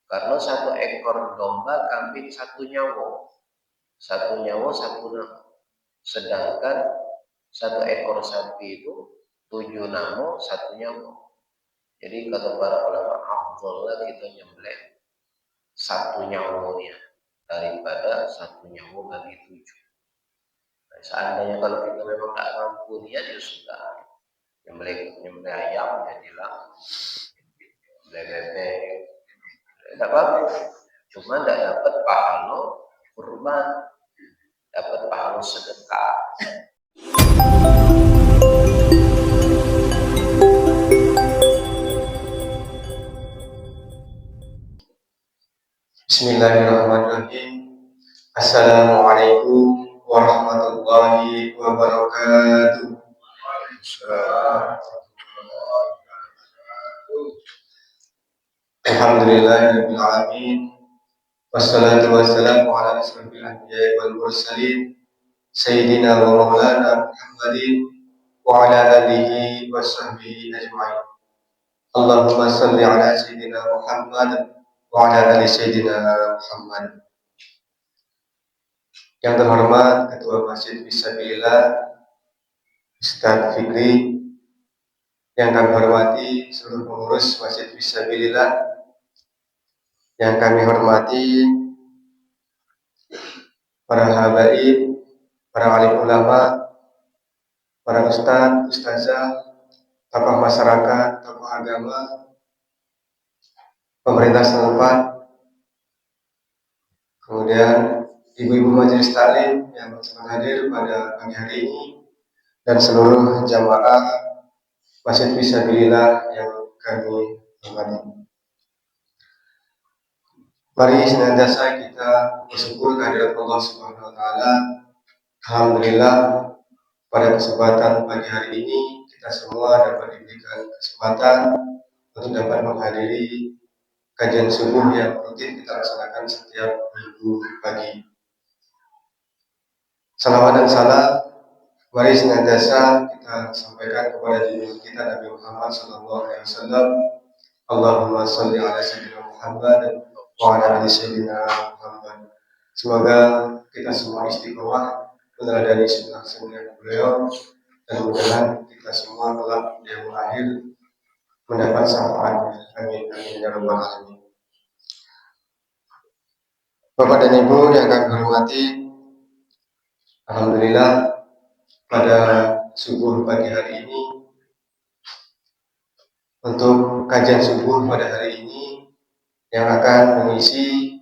Karena satu ekor domba kambing satu nyawa. Satu nyawa satu nama. Sedangkan satu ekor sapi itu 7 nama satu nyawa. Jadi kata para ulama, afdhalnya kita nyembelih satu nyawanya daripada satu nyawa bagi 7. Nah, seandainya kalau kita memang tak mampu niat ya sudah nyembelih ayam jadilah, nyembelih bebek, tidak apa-apa. Cuma tidak dapat pahala kurban, dapat pahala sedekah. Bismillahirrahmanirrahim. Assalamualaikum warahmatullahi wabarakatuh. Alhamdulillahirabbil alamin. Wassalatu wassalamu ala asyrofil anbiya'i wal mursalin sayyidina wa maulana Muhammadin wa ala alihi wa sahbihi ajma'in. Allahumma shalli ala sayyidina Muhammad wa ala ali sayyidina Muhammad. Yang terhormat Ketua Masjid Fisabilillah Ustaz Fikri, yang kami hormati seluruh pengurus Masjid Fisabilillah, yang kami hormati para habaib, para alim ulama, para ustaz, ustazah, tokoh masyarakat, tokoh agama, pemerintah setempat, kemudian ibu-ibu majelis taklim yang hadir pada pagi hari ini, dan seluruh jamaah Masjid Fisabilillah yang kami hormati. Mari senantiasa kita bersyukur kehadirat Allah Subhanahu wa taala. Alhamdulillah, pada kesempatan pagi hari ini kita semua dapat diberikan kesempatan untuk dapat menghadiri kajian subuh yang rutin kita laksanakan setiap minggu pagi. Salawat dan salam mari senantiasa kita sampaikan kepada junjungan kita Nabi Muhammad SAW. Allahumma sholli ala sayyidina Muhammad wa ala ali sayyidina Muhammad. Semoga kita semua istiqomah meneladani sunnah-sunnah beliau, dan mudah-mudahan kita semua kelak di akhir mendapat syafaatnya. Amin amin ya rabbal alamin. Bapak dan Ibu yang kami hormati, alhamdulillah pada subuh pagi hari ini, untuk kajian subuh pada hari ini yang akan mengisi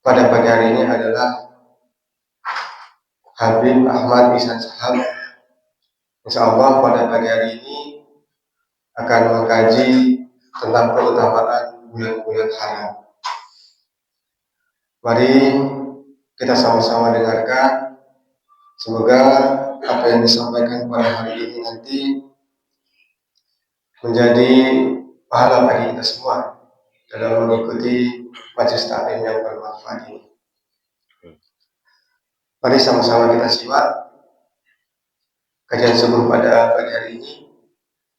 pada pagi hari ini adalah Habib Ahmad Ihsan Shihab. Insyaallah pada pagi hari ini akan mengkaji tentang keutamaan bulan-bulan haram. Mari kita sama-sama dengarkan. Semoga apa yang disampaikan pada hari ini nanti menjadi pahala bagi kita semua dalam mengikuti majelis taklim yang bermanfaat ini. Mari sama-sama kita simak kajian subuh pada pagi hari ini.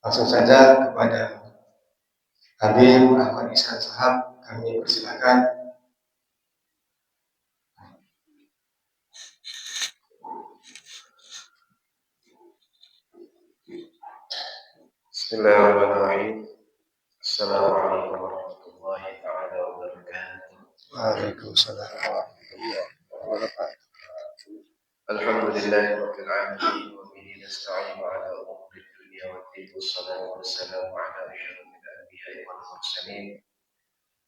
Langsung saja kepada Habib Ahmad Ihsan Shihab kami persilakan. Bismillahirrahmanirrahim. Assalamualaikum warahmatullahi wabarakatuh. Waalaikumsalam warahmatullahi wabarakatuh. Alhamdulillahirabbil alamin wa bihi nasta'inu ala umuri dunya waddin. Wassalatu wassalamu ala asyrofil anbiya'i wal mursalin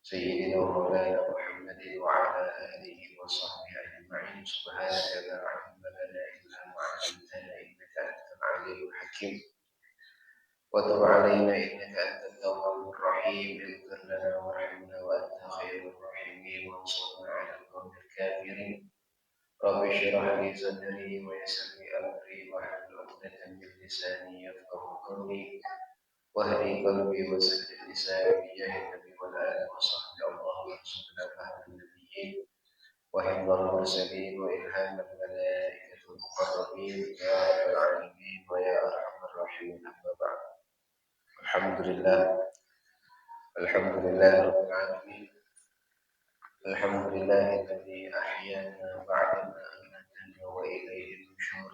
sayyidina wa maulana Muhammadin wa ala alihi wa sahbihi ajma'in. Subhanaka la ilma lana illa ma 'allamtana innaka antal 'alimul hakim. وتب علينا إنك أنت التواب الرحيم. اغفر لنا وارحمنا وأنت خير الراحمين وانصرنا على القوم الكافرين. رب اشرح لي صدري ويسر لي أمري واحلل عقدة من لساني يفقهوا قولي واهدي قلبي وسدد لساني بجاه النبي والآل وصحبه. اللهم ارزقنا فهم النبيين وحفظ المرسلين وإلهام الملائكة المقربين يا رب العالمين ويا أرحم الراحمين. أما بعد. Alhamdulillah, Alhamdulillah Rabbil Alamin. Alhamdulillah alladzi ahyana ba'da ma amatana wa ilaihi nusyur.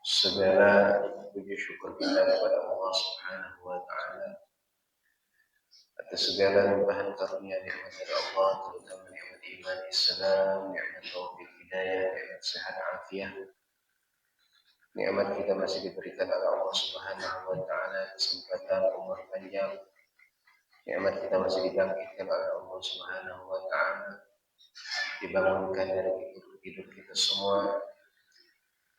Segala puji syukur kita kepada Allah Subhanahu wa taala atas segala limpahan karunia nikmat dari Allah, terutama nikmat iman Islam, nikmat taufik hidayah, nikmat sehat afiat. Nikmat kita masih diberikan oleh Allah Subhanahu wa taala kesempatan umur panjang. Nikmat kita masih dibangkitkan oleh Allah Subhanahu wa taala, dibangunkan dari hidup kita semua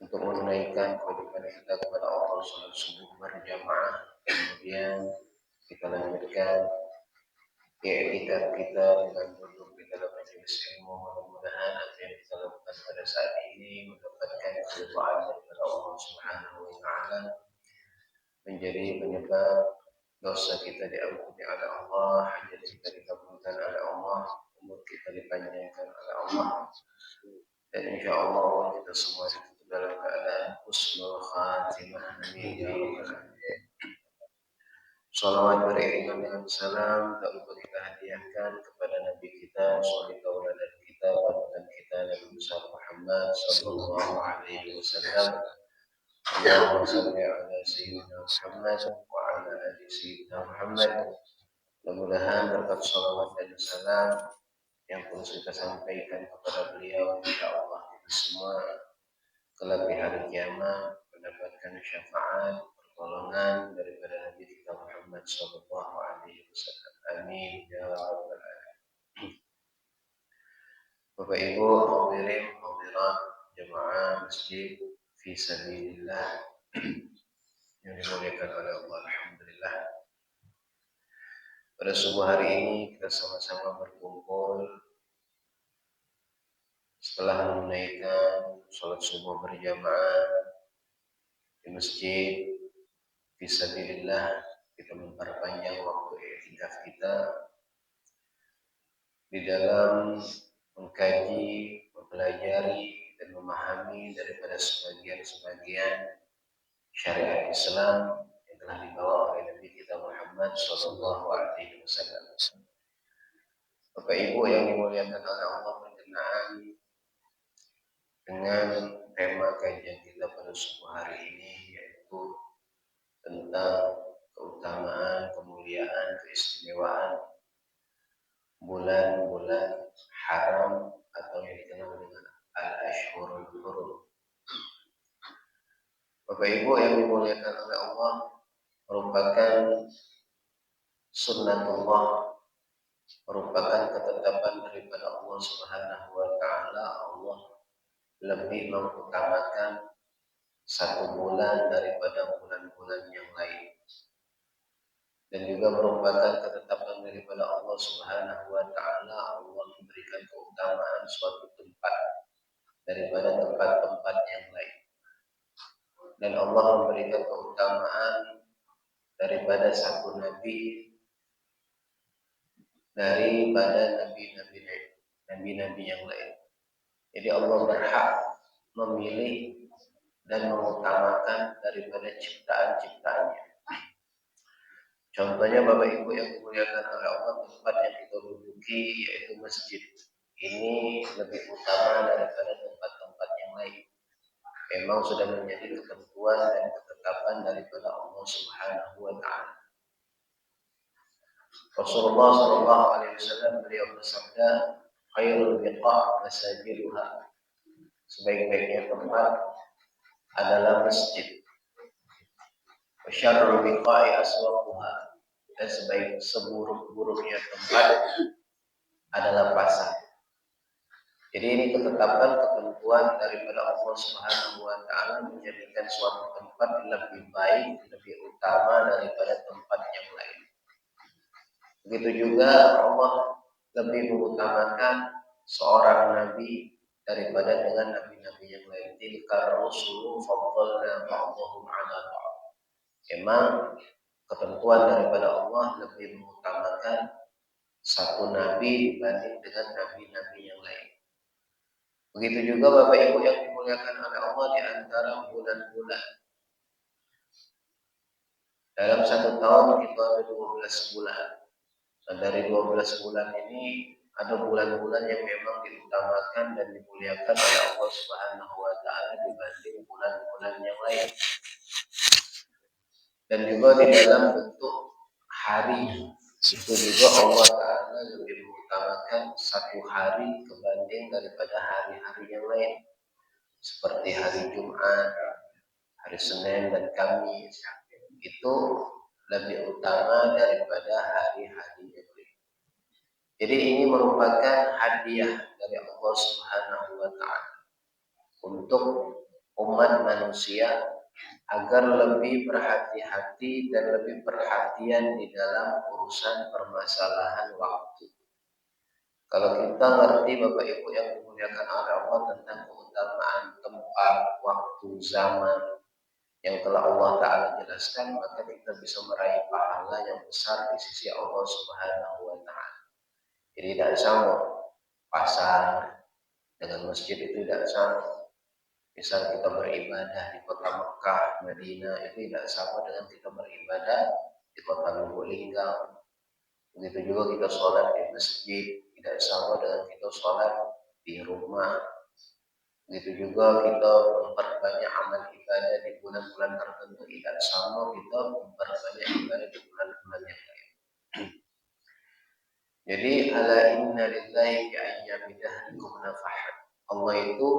untuk menunaikan kewajiban kita kepada Allah salat subuh berjamaah. Kemudian kita lanjutkan i'tikaf kita dengan duduk di dalam majelis ilmu. Mudah-mudahan apa yang kita lakukan pada saat ini mendapatkan keridhaan daripada Allah Subhanahu wa taala, menjadi penyebab dosa kita diampuni oleh Allah, hajat kita dikabulkan oleh Allah, umur kita dipanjangkan oleh Allah, dan insya Allah kita semua ditutup dalam keadaan husnul khatimah. Amin ya rabbal alamin. Salawat beriringan dengan salam tak lupa kita hadiahkan kepada Nabi kita, suri tauladan kita, panutan kita, Nabi besar Muhammad sallallahu alaihi wasallam. Allahumma salli ala sayyidina Muhammad wa ala ali sayyidina Muhammad. Mudah-mudahan berkat salawat dan salam yang terus kita sampaikan kepada beliau, insya Allah kita semua kelak di hari kiamat mendapatkan syafaat pertolongan daripada Nabi kita Muhammad sallallahu alaihi wasallam. Amin ya rabbal alamin. Bapak Ibu hadirin hadirat jemaah masjid fi sabilillah yang dimuliakan oleh Allah, alhamdulillah. Pada subuh hari ini kita sama-sama berkumpul setelah menunaikan sholat subuh berjamaah di masjid fisabilillah. Kita memperpanjang waktu i'tikaf kita di dalam mengkaji, mempelajari dan memahami daripada sebagian-sebagian syariat Islam yang telah dibawa oleh Nabi kita Muhammad sallallahu alaihi wasallam. Bapak Ibu yang dimuliakan oleh Allah, berkenaan dengan tema kajian kita pada subuh hari ini, yaitu tentang keutamaan, kemuliaan, keistimewaan bulan-bulan haram atau yang dikenal dengan al-ashhurul hurum. Bapak Ibu yang dimuliakan oleh Allah, merupakan sunnatullah, merupakan ketetapan daripada Allah Subhanahu wa taala. Allah lebih mengutamakan satu bulan daripada bulan-bulan yang lain, dan juga merupakan ketetapan daripada Allah Subhanahu wa taala. Allah memberikan keutamaan suatu tempat daripada tempat-tempat yang lain, dan Allah memberikan keutamaan daripada satu nabi daripada nabi-nabi yang lain. Jadi Allah berhak memilih dan mengutamakan daripada ciptaan-ciptaannya. Contohnya Bapak Ibu yang dimuliakan oleh Allah, tempat yang kita duduki yaitu masjid. Ini lebih utama daripada tempat-tempat yang lain. Memang sudah menjadi ketentuan dan ketetapan daripada Allah Subhanahu wa taala. Rasulullah sallallahu alaihi wasallam beliau bersabda, khairul biqa' masajiduha. Sebaik-baiknya tempat adalah masjid. Wa syarrul biqa'i aswaquha. Dan seburuk-buruknya tempat adalah pasar. Jadi ini ketetapan ketentuan daripada Allah Subhanahu wa taala, menjadikan suatu tempat lebih baik, lebih utama daripada tempat yang lain. Begitu juga Allah lebih mengutamakan seorang nabi daripada dengan nabi-nabi yang lain. Tilka rusulu faddalna ba'dahum 'ala ba'd. Memang ketentuan daripada Allah lebih mengutamakan satu nabi dibanding dengan nabi-nabi yang lain. Begitu juga Bapak Ibu yang dimuliakan oleh Allah, di antara bulan-bulan Dalam satu tahun kita ada 12 bulan. Dan dari 12 bulan ini ada bulan-bulan yang memang diutamakan dan dimuliakan oleh Allah Subhanahu wa taala dibanding bulan-bulan yang lain. Dan juga di dalam bentuk hari itu juga Allah taala lebih mengutamakan satu hari kebanding daripada hari-hari yang lain. Seperti hari Jumat, hari Senin dan Kamis itu lebih utama daripada hari-hari yang lain. Jadi ini merupakan hadiah dari Allah Subhanahu wa taala untuk umat manusia agar lebih berhati-hati dan lebih perhatian di dalam urusan permasalahan waktu. Kalau kita ngerti Bapak Ibu yang dimuliakan oleh Allah tentang keutamaan tempat, waktu, zaman yang telah Allah Ta'ala jelaskan, maka kita bisa meraih pahala yang besar di sisi Allah Subhanahu wa Ta'ala. Jadi tidak sama pasar dengan masjid itu tidak sama. Misal kita beribadah di kota Mekah, Madinah itu tidak sama dengan kita beribadah di kota Lubuk Linggau. Begitu juga kita sholat di masjid tidak sama dengan kita sholat di rumah. Begitu juga kita memperbanyak amal ibadah di bulan-bulan tertentu tidak sama kita memperbanyak ibadah di bulan-bulan yang lain. Jadi ala inna lillahi fi ayyami dahrikum nafahat. Allah itu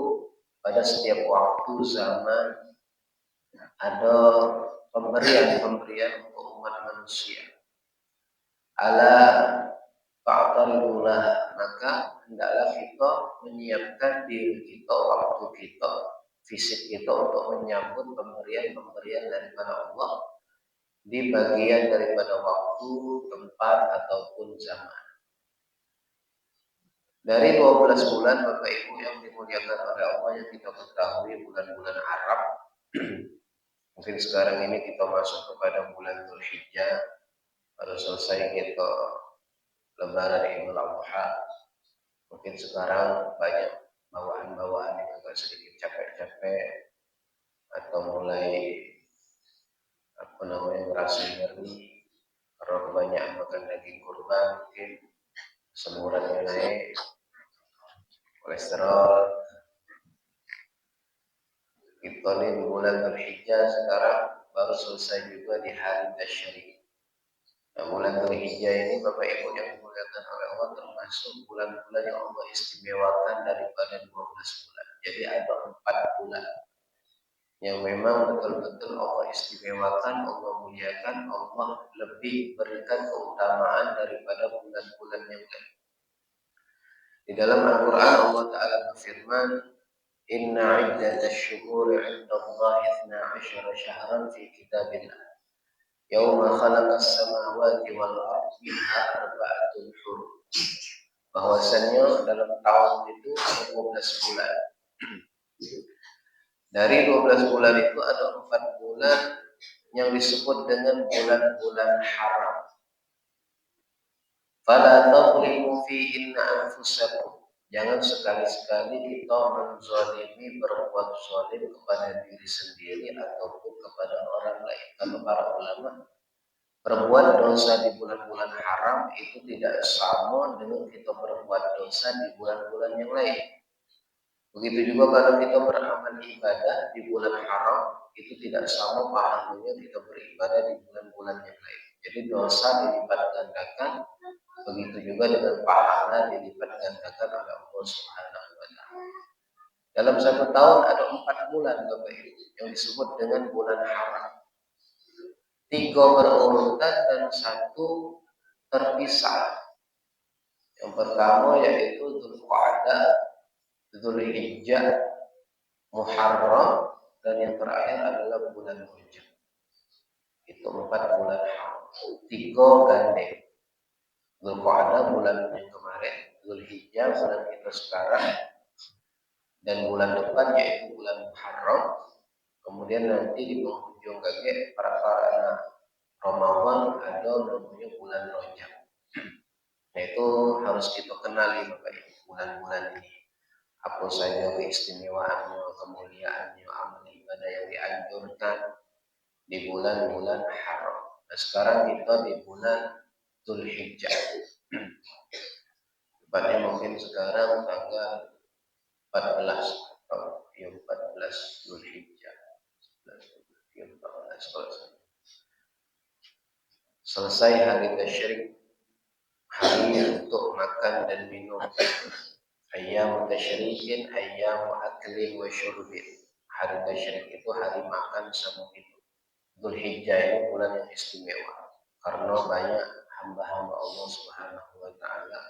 pada setiap waktu zaman ada pemberian-pemberian untuk umat manusia. Ala fa'taridulah, maka hendaklah kita menyiapkan diri kita, waktu kita, fisik kita untuk menyambut pemberian-pemberian daripada Allah di bagian daripada waktu, tempat ataupun zaman. Dari 12 bulan Bapak Ibu yang dimuliakan oleh Allah yang kita ketahui bulan-bulan Arab. Mungkin sekarang ini kita masuk kepada bulan Dzulhijjah. Baru selesai kita Lebaran Idul Adha. Mungkin sekarang banyak bawaan-bawaan yang agak sedikit capek-capek atau mulai merasa nyeri karena kebanyakan makan daging kurban, mungkin semurannya naik, kolesterol. Kita ini di bulan Dzulhijjah sekarang baru selesai juga di hari Tasyrik. Nah, bulan Dzulhijjah ini Bapak Ibu yang dimuliakan oleh Allah termasuk bulan-bulan yang Allah istimewakan daripada 12 bulan. Jadi ada 4 bulan yang memang betul-betul Allah istimewakan, Allah muliakan, Allah lebih berikan keutamaan daripada bulan-bulan yang lain. Di dalam Al-Quran Allah Ta'ala berfirman, Inna iddatash syuhuri 'inda Allahi 12 syahran fi kitabillah. Yauma khalaqas samawati wal ardi minha arba'atun hurum. Bahwasanya dalam tahun itu ada 12 bulan. Dari 12 bulan itu ada 4 bulan yang disebut dengan bulan-bulan haram. Fala tadlimu fihinna anfusakum. Jangan sekali-sekali kita menzalimi, berbuat zalim kepada diri sendiri ataupun kepada orang lain. Kalau para ulama berbuat dosa di bulan-bulan haram itu tidak sama dengan kita berbuat dosa di bulan-bulan yang lain. Begitu juga kalau kita beramal ibadah di bulan haram itu tidak sama pahalanya kita beribadah di bulan-bulan yang lain. Jadi dosa dilipat gandakan, begitu juga dengan pahala dilipat gandakan oleh Allah Subhanahu wa taala. Dalam satu tahun ada 4 bulan Bapak Ibu yang disebut dengan bulan haram. 3 berurutan dan 1 terpisah. Yang pertama yaitu Dzulqa'dah, Dzulhijjah, Muharram, dan yang terakhir adalah bulan Rajab. Itu 4 bulan haram. 3 gandeng. Dzulqa'dah bulan yang kemarin, Dzulhijjah bulan kita sekarang, dan bulan depan yaitu bulan Muharram. Kemudian nanti di penghujung kaget para Ramadan ada namanya bulan Rajab. Nah itu harus kita kenali Bapak Ibu bulan-bulan ini. Apa saja keistimewaannya, kemuliaannya, amal ibadah yang dianjurkan di bulan-bulan haram. Nah, sekarang kita di bulan Dzulhijjah. Tepatnya mungkin sekarang tanggal 14 atau 14 Dzulhijjah. 14 kalau selesai hari tasyrik, hari untuk makan dan minum. Ayyam tasyrikin, ayyam aklin wa syurbin. Hari tasyrik itu hari makan sama minum. Dzulhijjah ini bulan yang istimewa karena banyak hamba-hamba Allah Subhanahu wa taala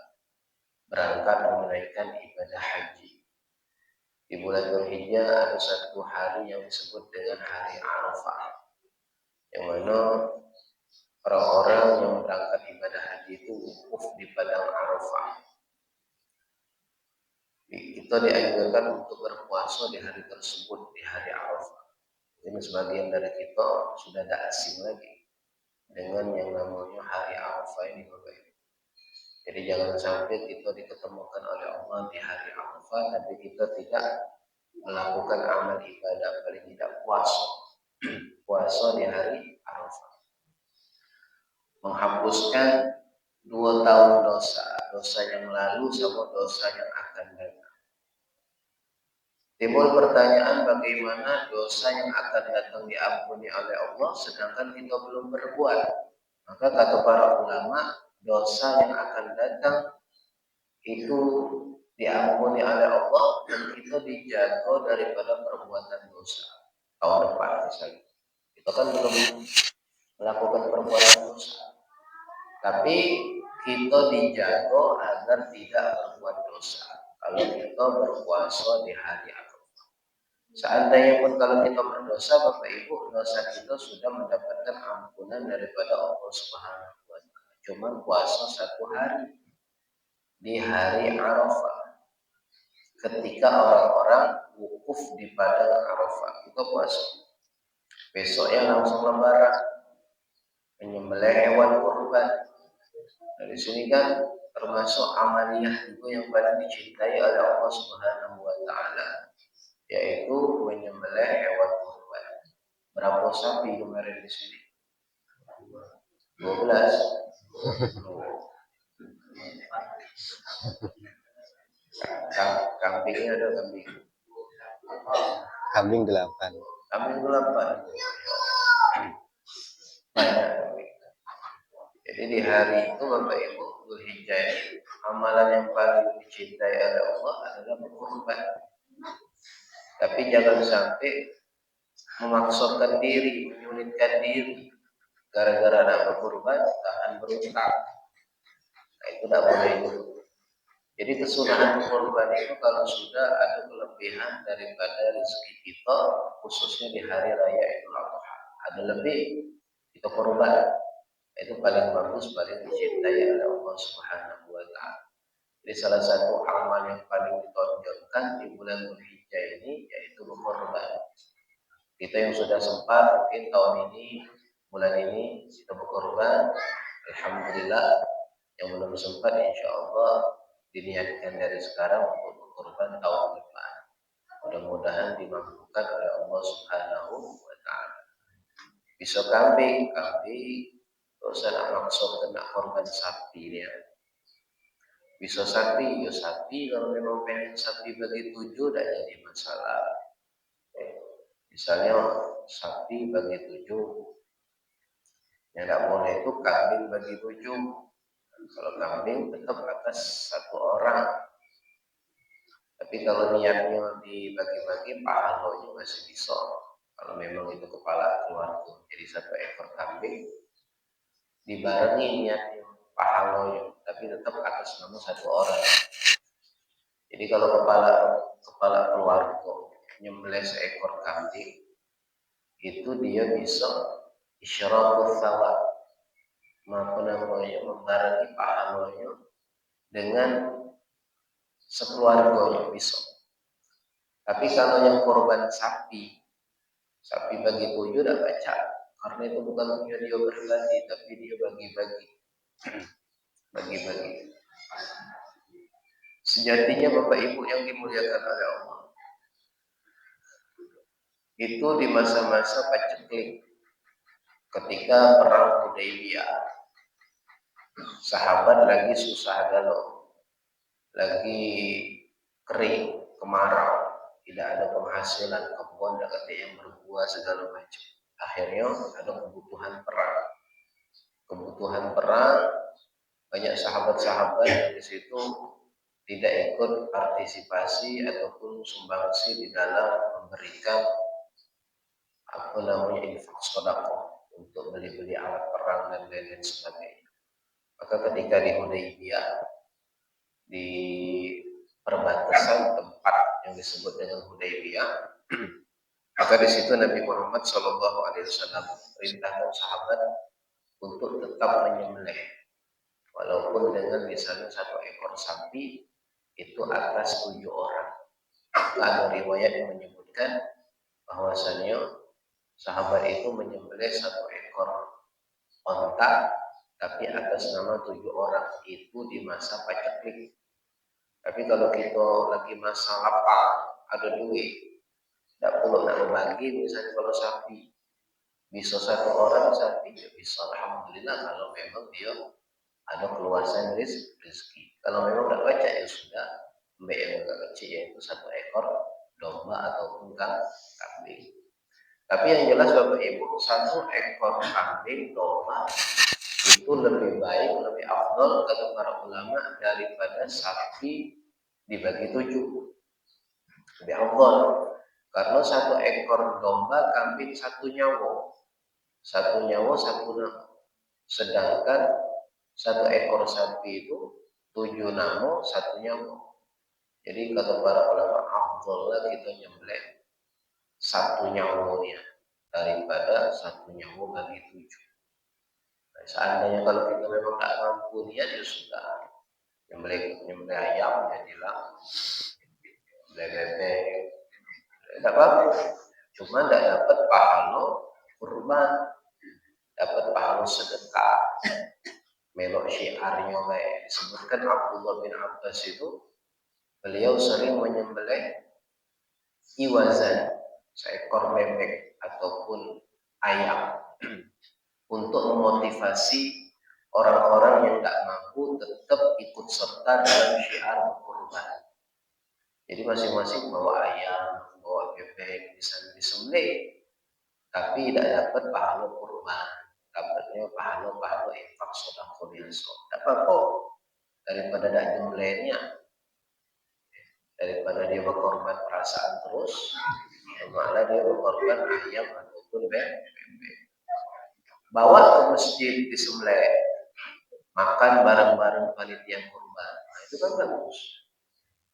berangkat menunaikan ibadah haji. Di bulan Dzulhijjah ada satu hari yang disebut dengan hari Arafah, yang mana orang-orang yang berangkat ibadah haji itu wukuf di padang Arafah. Kita dianjurkan untuk berpuasa di hari tersebut, di hari Arafah. Ini sebagian dari kita sudah tidak asing lagi dengan yang namanya hari Arafah ini, Bapak Ibu. Jadi jangan sampai kita diketemukan oleh Allah di hari Arafah, tapi kita tidak melakukan amal ibadah, paling tidak puasa. Puasa di hari Arafah menghapuskan 2 tahun dosa yang lalu sama dosa yang akan datang. Timbul pertanyaan, bagaimana dosa yang akan datang diampuni oleh Allah sedangkan kita belum berbuat? Maka kata para ulama, dosa yang akan datang itu diampuni oleh Allah dan kita dijaga daripada perbuatan dosa tahun depan misalnya. Kita kan belum melakukan perbuatan dosa, tapi kita dijaga agar tidak berbuat dosa kalau kita berpuasa di hari Arafah. Seandainya pun kalau kita berdosa, Bapak Ibu, dosa kita sudah mendapatkan ampunan daripada Allah Subhanahu wa taala. Cuma puasa 1 hari di hari Arafah. Ketika orang-orang wukuf di padang Arafah, kita puasa. Besoknya langsung lebaran, menyembelih hewan kurban. Dari sini kan termasuk amaliyah juga yang paling dicintai oleh Allah Subhanahu wa taala, yaitu menyembelih hewan kurban. Berapa sapi kemarin di sini? 12. Kambingnya ada kambing. Kambing 8. Kambing 8. Banyak kambing. Jadi di hari itu Bapak Ibu, Dzulhijjah ini amalan yang paling dicintai oleh Allah adalah berkurban. Tapi jangan sampai memaksakan diri, menyulitkan diri gara-gara nak berkurban tahan berutang. Nah, itu tidak boleh itu. Jadi kesunahan berkurban itu kalau sudah ada kelebihan daripada rezeki kita, khususnya di hari raya Idul Adha, ada lebih, kita korban. Itu paling bagus, paling dicintai oleh Allah Subhanahu wa taala. Jadi salah satu amal yang paling ditonjolkan di bulan Dzulhijjah ini yaitu berkorban. Kita yang sudah sempat mungkin tahun ini, bulan ini kita berkorban, alhamdulillah. Yang belum sempat, insya Allah diniatkan dari sekarang untuk berkorban tahun depan. Mudah-mudahan dimampukan oleh Allah Subhanahu wa taala. Bisa kambing, terus nak maksud kena korban sapi dia. Bisa sapi, ya sapi. Kalau memang pengen sapi bagi 7, tidak jadi masalah. Misalnya sapi bagi 7, yang tidak boleh itu kambing bagi 7. Kalau kambing tetap atas 1 orang. Tapi kalau niatnya dibagi-bagi, pahalanya masih bisa. Kalau memang itu kepala keluarga, jadi 1 ekor kambing dibarengi niatnya pahalanya, tapi tetap atas nama 1 orang. Jadi kalau kepala keluarga nyembelih seekor kambing, itu dia bisa isyaratul thawab, membarengi pahalanya dengan sekeluarganya bisa. Tapi kalau yang korban sapi bagi 7 tidak baca, karena itu bukan punya dia berbagi, tapi dia bagi-bagi. Bagi-bagi. Sejatinya Bapak Ibu yang dimuliakan oleh Allah, itu di masa-masa paceklik, ketika perang Hudaybiyah. Sahabat lagi susah galau, lagi kering, kemarau, tidak ada penghasilan, kebun tidak ada yang berbuah segala macam. Akhirnya ada kebutuhan perang. Banyak sahabat-sahabat yang di situ tidak ikut partisipasi ataupun sumbangsi di dalam memberikan infak sedekah untuk beli-beli alat perang dan lain-lain sebagainya. Maka ketika di Hudaybiyah, di perbatasan tempat yang disebut dengan Hudaybiyah, maka di situ Nabi Muhammad SAW perintahkan sahabat untuk tetap menyembelih, walaupun dengan misalnya 1 ekor sapi itu atas 7 orang. Ada riwayat yang menyebutkan bahwasanya sahabat itu menyembelih 1 ekor onta, tapi atas nama 7 orang itu di masa paceklik. Tapi kalau kita lagi masa lapar, ada duit, tidak perlu nak berbagi, misalnya kalau sapi bisa 1 orang sapi ya bisa, alhamdulillah, kalau memang dia ada keluasan rezeki. Kalau memang tidak baca ya sudah, ambil yang agak kecil yaitu 1 ekor domba ataupun kambing. Tapi yang jelas Bapak Ibu, 1 ekor kambing domba itu lebih baik, lebih afdal kata para ulama daripada sapi dibagi 7. Lebih afdal karena 1 ekor domba kambing 1 nyawa. 1 nyawa 1 nama. Sedangkan 1 ekor sapi itu 7 nama 1 nyawa. Jadi kata para ulama afdalnya kita nyembelih 1 nyawanya daripada 1 nyawa bagi 7. Nah, seandainya kalau kita memang tak mampu niat ya sudah, nyembelih ayam jadilah, nyembelih bebek, tidak apa-apa. Cuma tidak dapat pahala kurban, dapat pahala sedekah. Melok syiarnya kayak disebutkan Abdullah bin Abbas itu, beliau sering menyembelih iwazan, seekor bebek ataupun ayam untuk memotivasi orang-orang yang tak mampu tetap ikut serta dalam syiar kurban. Jadi masing-masing bawa ayam, bawa bebek, bisa disembelih, tapi tidak dapat pahala kurban, dapatnya pahala infak sedekah biasa. Tidak apa-apa, daripada tidak nyembelihnya, daripada dia berkorban perasaan terus, malah dia berkorban ayam ataupun bebek. Bawa ke masjid disembelih, makan bareng-bareng panitia kurban. Nah, itu kan bagus.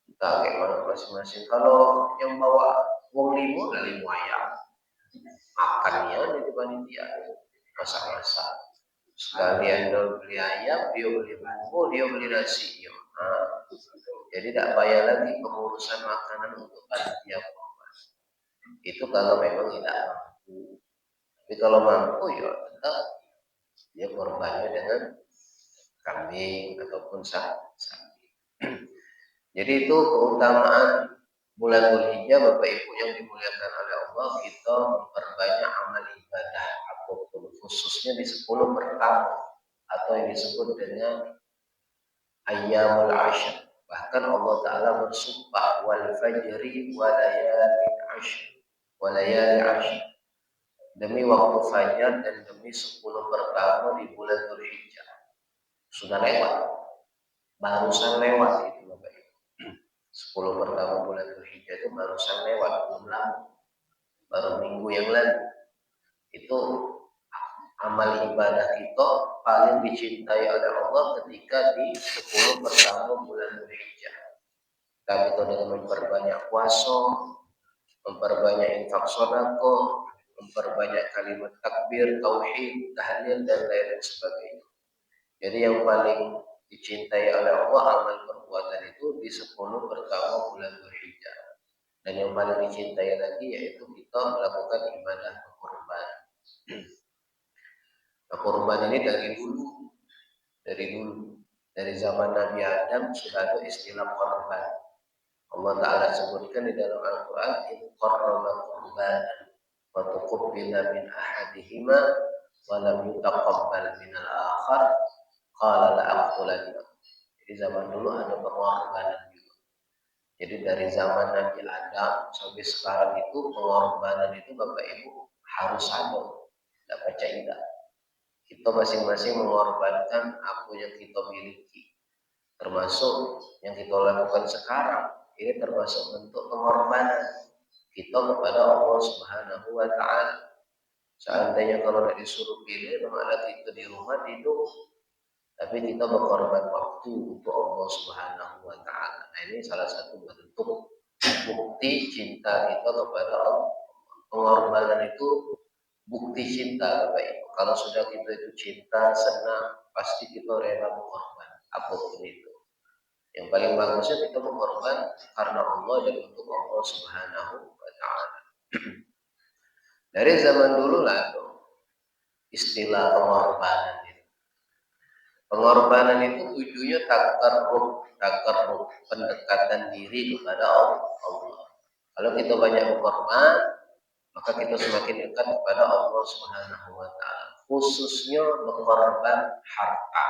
Kita kayak masing-masing. Kalau yang bawa wong 5 dari ayam, makannya jadi panitia, masak-masak. Sekalian dia beli ayam, dia beli bumbu, dia beli nasi. Nah, jadi tidak bayar lagi pengurusan makanan untuk panitia kurban. Itu kalau memang tidak mampu. Tapi kalau mampu ya tetap dia korbannya dengan kambing ataupun sapi. Jadi itu keutamaan bulan Dzulhijjah, Bapak Ibu yang dimuliakan oleh Allah, kita memperbanyak amal ibadah apapun, khususnya di 10 pertama atau yang disebut dengan ayyamul ashr. Bahkan Allah Ta'ala bersumpah wal fajri wa layalin ashr, wa layali ashr, demi waktu fajar dan demi 10 pertama di bulan Dzulhijjah. Sudah lewat, barusan lewat itu Bapak Ibu. 10 pertama bulan Dzulhijjah itu barusan lewat, belum lama, baru minggu yang lalu. Itu amal ibadah kita paling dicintai oleh Allah ketika di 10 pertama bulan Dzulhijjah. Kita dengan memperbanyak puasa, memperbanyak infak sedekah, memperbanyak kalimat takbir, tauhid, tahlil dan lain sebagainya. Jadi yang paling dicintai oleh Allah amal perbuatan itu di 10 pertama bulan Dzulhijjah. Dan yang paling dicintai lagi yaitu kita melakukan ibadah kurban. Nah, kurban ini dari zaman Nabi Adam sudah ada istilah kurban. Allah Ta'ala sebutkan di dalam Al-Quran, in qarraba qurbanan wa tuqabbila min ahadihima wa lam yutaqabbal minal akhar qala la aqtulanna. Jadi zaman dulu ada pengorbanan juga. Jadi dari zaman Nabi Adam sampai sekarang itu pengorbanan itu Bapak Ibu harus ada, tidak baca indah. Kita masing-masing mengorbankan apa yang kita miliki, termasuk yang kita lakukan sekarang. Ini termasuk bentuk pengorbanan kita kepada Allah Subhanahu wa Ta'ala. Seandainya kalau tidak disuruh pilih, mana kita di rumah tidur, tapi kita berkorban waktu untuk Allah Subhanahu wa Ta'ala. Nah, ini salah satu bentuk bukti cinta kita kepada Allah. Pengorbanan itu bukti cinta, Bapak Ibu. Kalau sudah kita itu cinta, senang, pasti kita rela mengorban apapun itu. Yang paling bagusnya kita mengorban karena Allah dan untuk Allah Subhanahu wa Ta'ala. Dari zaman dulu lah istilah pengorbanan itu. Pengorbanan itu tujuannya takarrub, pendekatan diri kepada Allah. Kalau kita banyak berkorban, maka kita semakin dekat kepada Allah Subhanahu wa Ta'ala. Khususnya berkorban harta.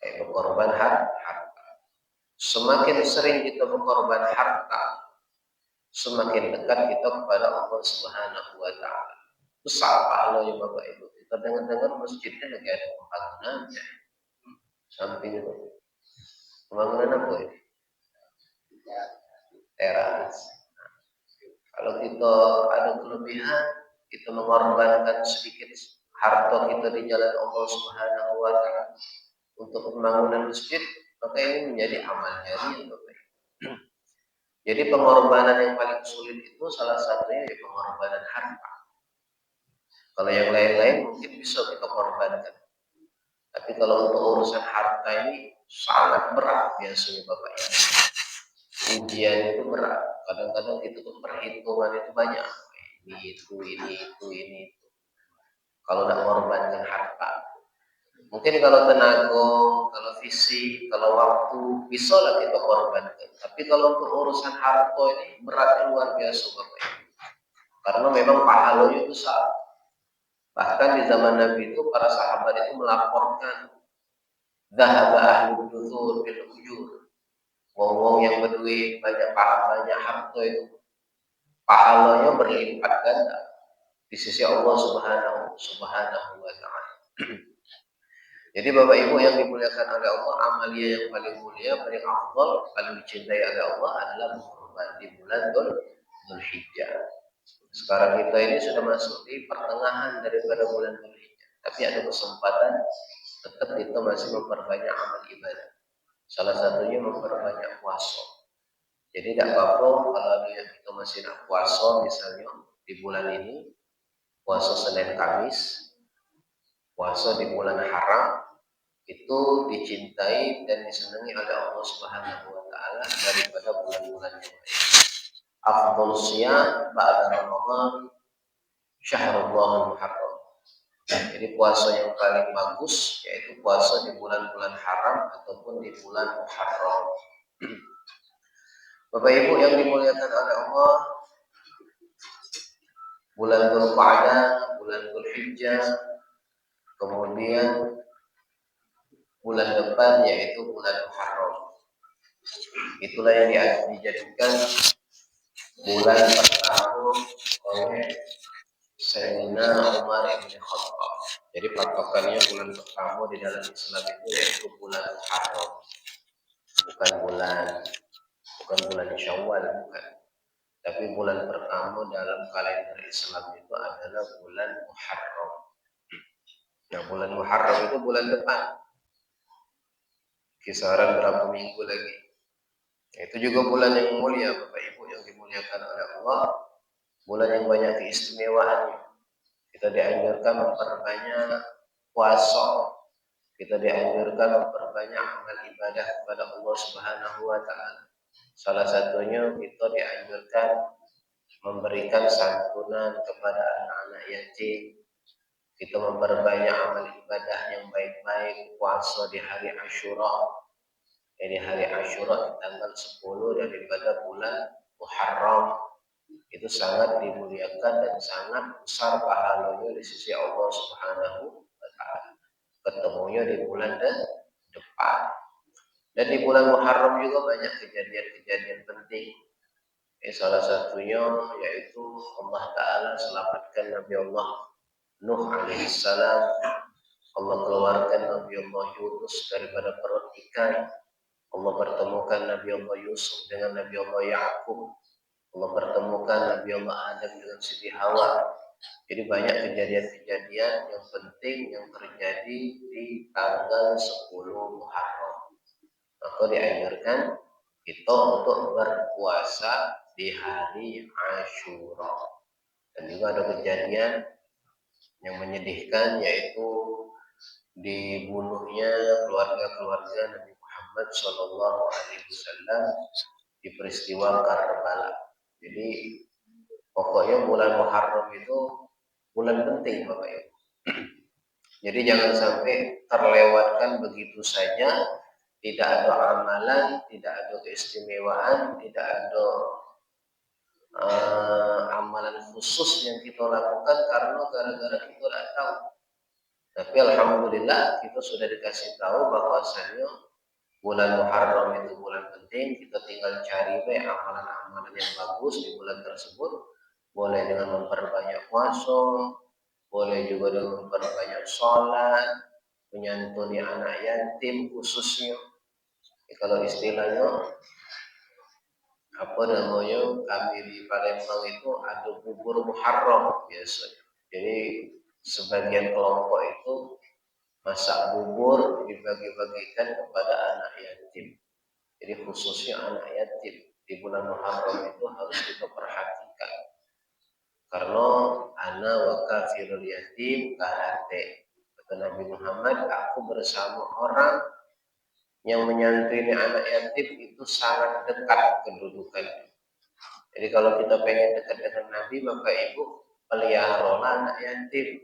Berkorban harta. Semakin sering kita berkorban harta, semakin dekat kita kepada Allah Subhanahu wa Ta'ala. Besar pahalanya Bapak Ibu. Kita dengar masjidnya lagi ada pembangunannya. Samping itu. Pembangunan apa ini? Teras. Kalau kita ada kelebihan, kita mengorbankan sedikit harta kita di jalan Allah Subhanahu wa Ta'ala untuk pembangunan masjid, maka ini menjadi amal jariah. Jadi pengorbanan yang paling sulit itu salah satunya ya pengorbanan harta. Kalau yang lain-lain mungkin bisa kita korbankan. Tapi kalau untuk urusan harta ini sangat berat biasanya Bapak Ibu. Ujian itu berat. Kadang-kadang itu perhitungan itu banyak. Ini itu. Kalau tidak mengorbankan harta. Mungkin kalau tenaga, kalau fisik, kalau waktu, bisa lah kita korbankan. Tapi kalau untuk urusan harta ini beratnya luar biasa Bapak Ibu. Karena memang pahalanya besar. Bahkan di zaman Nabi itu para sahabat itu melaporkan dhahaba ahlul dusur bil ujur. Wong yang berduit banyak harta itu pahalanya berlipat ganda di sisi Allah Subhanahu wa Ta'ala. Jadi Bapak Ibu yang dimuliakan oleh Allah, amalia yang paling mulia, paling afdal, paling dicintai oleh Allah adalah berkorban di bulan Dzulhijjah. Sekarang kita ini sudah masuk di pertengahan daripada bulan Dzulhijjah, tapi ada kesempatan tetap kita masih memperbanyak amal ibadah. Salah satunya memperbanyak puasa. Jadi tidak apa-apa kalau kita masih nak puasa misalnya di bulan ini, puasa Senin Kamis, puasa di bulan haram, itu dicintai dan disenangi oleh Allah Subhanahu wa Ta'ala daripada bulan-bulan yang lain. Afdhal siyam ba'da Ramadan syahrul muharram. Jadi puasa yang paling bagus yaitu puasa di bulan-bulan haram ataupun di bulan Muharram. Bapak Ibu yang dimuliakan oleh Allah, bulan Dzulqa'dah, bulan Dzulhijjah, kemudian bulan depan yaitu bulan Muharram. Itulah yang dijadikan bulan pertama oleh Sayyidina Umar bin Khattab. Jadi patokannya bulan pertama di dalam Islam itu yaitu bulan Muharram. Bukan bulan Syawal, bukan. Tapi bulan pertama dalam kalender Islam itu adalah bulan Muharram. Nah, bulan Muharram itu bulan depan. Kisaran berapa minggu lagi. Itu juga bulan yang mulia, Bapak Ibu yang dimuliakan oleh Allah. Bulan yang banyak keistimewaannya. Kita dianjurkan memperbanyak puasa. Kita dianjurkan memperbanyak amal ibadah kepada Allah Subhanahu wa Ta'ala. Salah satunya kita dianjurkan memberikan santunan kepada anak-anak yatim. Kita memperbanyak amal ibadah yang baik-baik, puasa di hari Asyura. Ini hari Asyura di tanggal 10 daripada bulan Muharram. itu sangat dimuliakan dan sangat besar pahalanya di sisi Allah Subhanahu wa taala. Ketemunya di bulan depan. Dan di bulan Muharram juga banyak kejadian-kejadian penting. Salah satunya yaitu Allah Ta'ala selamatkan Nabi Allah Nuh alaihissalam. Allah keluarkan Nabi Allah Yunus daripada perut ikan. Allah pertemukan Nabi Allah Yusuf dengan Nabi Allah Ya'qub. Allah pertemukan Nabi Allah Adam dengan Siti Hawa. Jadi banyak kejadian-kejadian yang penting yang terjadi di tanggal 10 Muharram. Maka dianjurkan kita untuk berpuasa di hari Asyura. Dan juga ada kejadian yang menyedihkan yaitu dibunuhnya keluarga-keluarga Nabi Muhammad Shallallahu Alaihi Wasallam di peristiwa Karbala. Jadi pokoknya bulan Muharram itu bulan penting Bapak Ibu. Jadi jangan sampai terlewatkan begitu saja, tidak ada amalan, tidak ada keistimewaan, tidak ada amalan khusus yang kita lakukan karena gara-gara kita tidak tahu. Tapi alhamdulillah kita sudah dikasih tahu bahwasanya bulan Muharram itu bulan penting. Kita tinggal cari amalan-amalan yang bagus di bulan tersebut. Boleh dengan memperbanyak puasa, boleh juga dengan memperbanyak sholat, menyantuni anak yatim khususnya. Kalau istilahnya apa namanya, kami di Palembang itu ada bubur Muharram biasanya. Jadi sebagian kelompok itu masak bubur dibagi-bagikan kepada anak yatim. Jadi khususnya anak yatim di bulan Muharram itu harus kita perhatikan. Karena ana wa kafirul yatim kahate. Kata Nabi Muhammad, aku bersama orang yang menyantuni anak yatim itu sangat dekat kedudukannya. Jadi kalau kita pengen dekat dengan Nabi, Bapak Ibu, peliharalah anak yatim.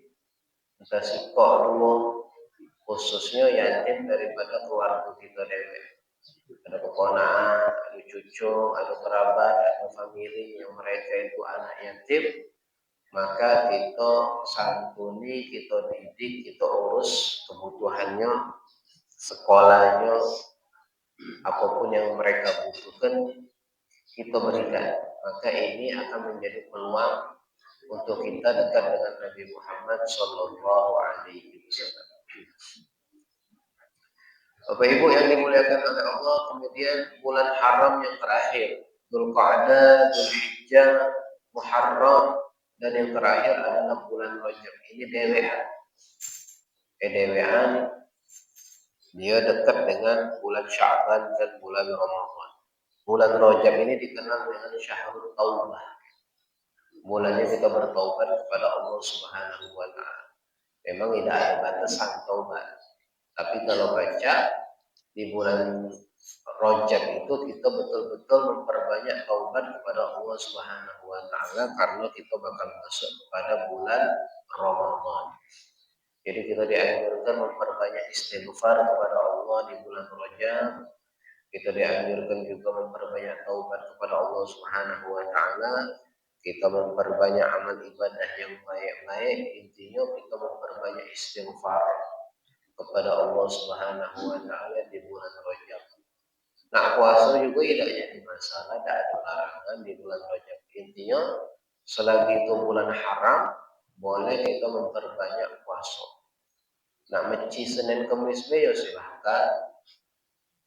Kita sikok dulu, khususnya yatim daripada keluarga kita dewe. Ada keponakan, ada cucu, ada kerabat, ada famili yang mereka itu anak yatim, maka kita santuni, kita didik, kita urus kebutuhannya, sekolahnya, apapun yang mereka butuhkan kita berikan. Maka ini akan menjadi peluang untuk kita dekat dengan Nabi Muhammad Shallallahu Alaihi Wasallam. Bapak Ibu yang dimuliakan oleh Allah, kemudian bulan haram yang terakhir, Dzulqa'dah, Dzulhijjah, Muharram, dan yang terakhir adalah bulan Rajab. Ini dewean. Dewean dia dekat dengan bulan Sya'ban dan bulan Ramadan. Bulan Rajab ini dikenal dengan Syahrul Taubah. Mulanya kita bertaubat kepada Allah Subhanahu wa taala. Memang tidak ada batasan taubat. Tapi kalau baca di bulan Rajab itu kita betul-betul memperbanyak taubat kepada Allah Subhanahu wa taala karena kita bakal masuk pada bulan Ramadan. Jadi kita dianjurkan memperbanyak istighfar kepada Allah di bulan Rajab. Kita dianjurkan juga memperbanyak taubat kepada Allah Subhanahu wa taala. Kita memperbanyak amal ibadah yang baik-baik. Intinya kita memperbanyak istighfar kepada Allah Subhanahu wa taala di bulan Rajab. Nah, puasa juga tidak jadi masalah, tidak ada larangan di bulan Rajab. Intinya selagi itu bulan haram, boleh kita memperbanyak puasa. Nah, meci Senin Kamis ya silahkan.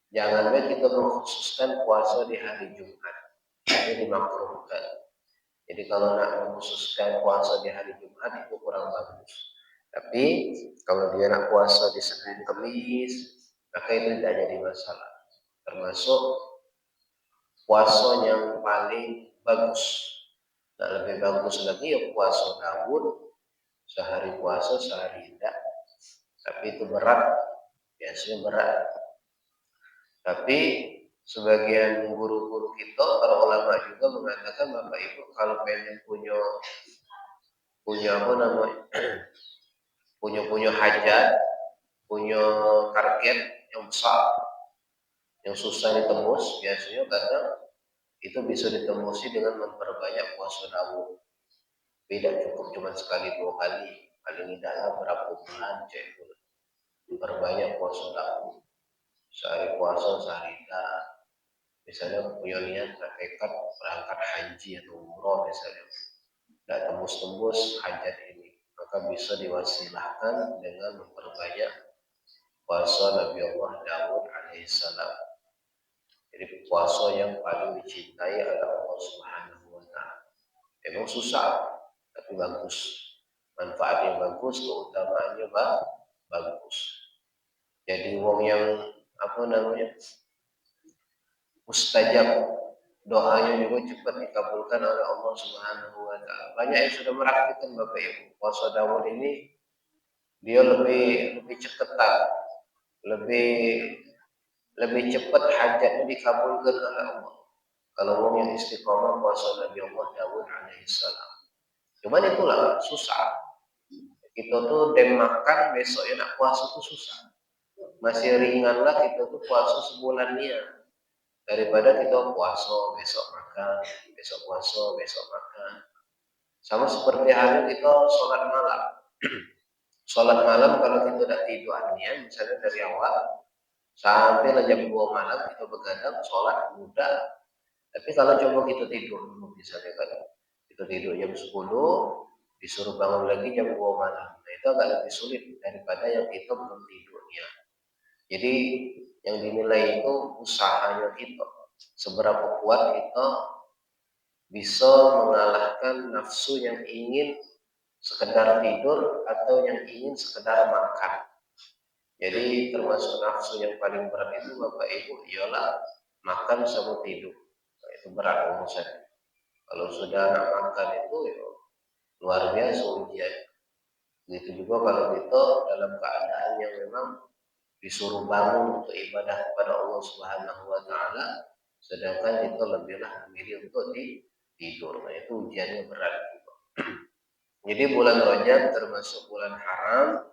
Jangan kita mengkhususkan puasa di hari Jumat. Ini dimakruhkan. Jadi kalau nak mengkhususkan puasa di hari Jumat itu kurang bagus. Tapi kalau dia nak puasa di Senin Kamis, maka itu tidak jadi masalah. Termasuk puasa yang paling bagus. Nah, lebih bagus lagi ya puasa Daud, sehari puasa sehari tidak. Tapi itu berat, biasanya berat. Tapi sebagian guru-guru kita, para ulama juga mengatakan, Bapak Ibu kalau pengen punya apa namanya, punya hajat, punya target yang besar, yang susah ditembus, biasanya kadang itu bisa ditembusi dengan memperbanyak puasa Daud. Tidak cukup cuma sekali 2 kali, paling tidaklah berapa bulan cek memperbanyak puasa Daud. Sehari puasa, sehari tidak. Misalnya punya niat tekad berangkat haji atau umroh misalnya, tidak tembus-tembus hajat ini, maka bisa diwasilahkan dengan memperbanyak puasa Nabi Allah Daud alaihissalam. Jadi puasa yang paling dicintai oleh Allah Subhanahu wa Ta'ala. Memang susah, tapi bagus. Manfaatnya bagus, keutamaannya bagus. Jadi wong yang apa namanya mustajab, doanya juga cepat dikabulkan oleh Allah Subhanahu wa Ta'ala. Banyak yang sudah merasakan Bapak Ibu, puasa Daud ini dia lebih cepat, lebih lebih cepat hajatnya dikabulkan oleh Allah. Kalau orang yang istiqomah puasa Nabi Allah Daud alaihissalam. Cuman itulah susah. Kita tuh dem makan besoknya nak puasa tuh susah. Masih ringan lah kita tuh puasa sebulan niat daripada kita puasa besok makan, besok puasa besok makan. Sama seperti halnya kita sholat malam. Sholat malam kalau kita tidak tidur niat, misalnya dari awal sampai jam 2 malam kita begadang sholat mudah. Tapi kalau coba kita tidur dulu misalnya kan, kita tidur jam 10, disuruh bangun lagi jam 2 malam. Nah itu agak lebih sulit daripada yang kita belum tidurnya. Jadi yang dinilai itu usahanya kita. Seberapa kuat kita bisa mengalahkan nafsu yang ingin sekedar tidur atau yang ingin sekedar makan. Jadi termasuk nafsu yang paling berat itu Bapak Ibu ialah makan sama tidur. Nah, itu berat urusan. Kalau sudah nak makan itu ya, luar biasa ujian. Begitu juga kalau kita dalam keadaan yang memang disuruh bangun untuk ibadah kepada Allah Subhanahu wa Ta'ala, sedangkan kita lebihlah memilih untuk tidur. Nah itu ujiannya berat juga. Jadi bulan Rajab termasuk bulan haram.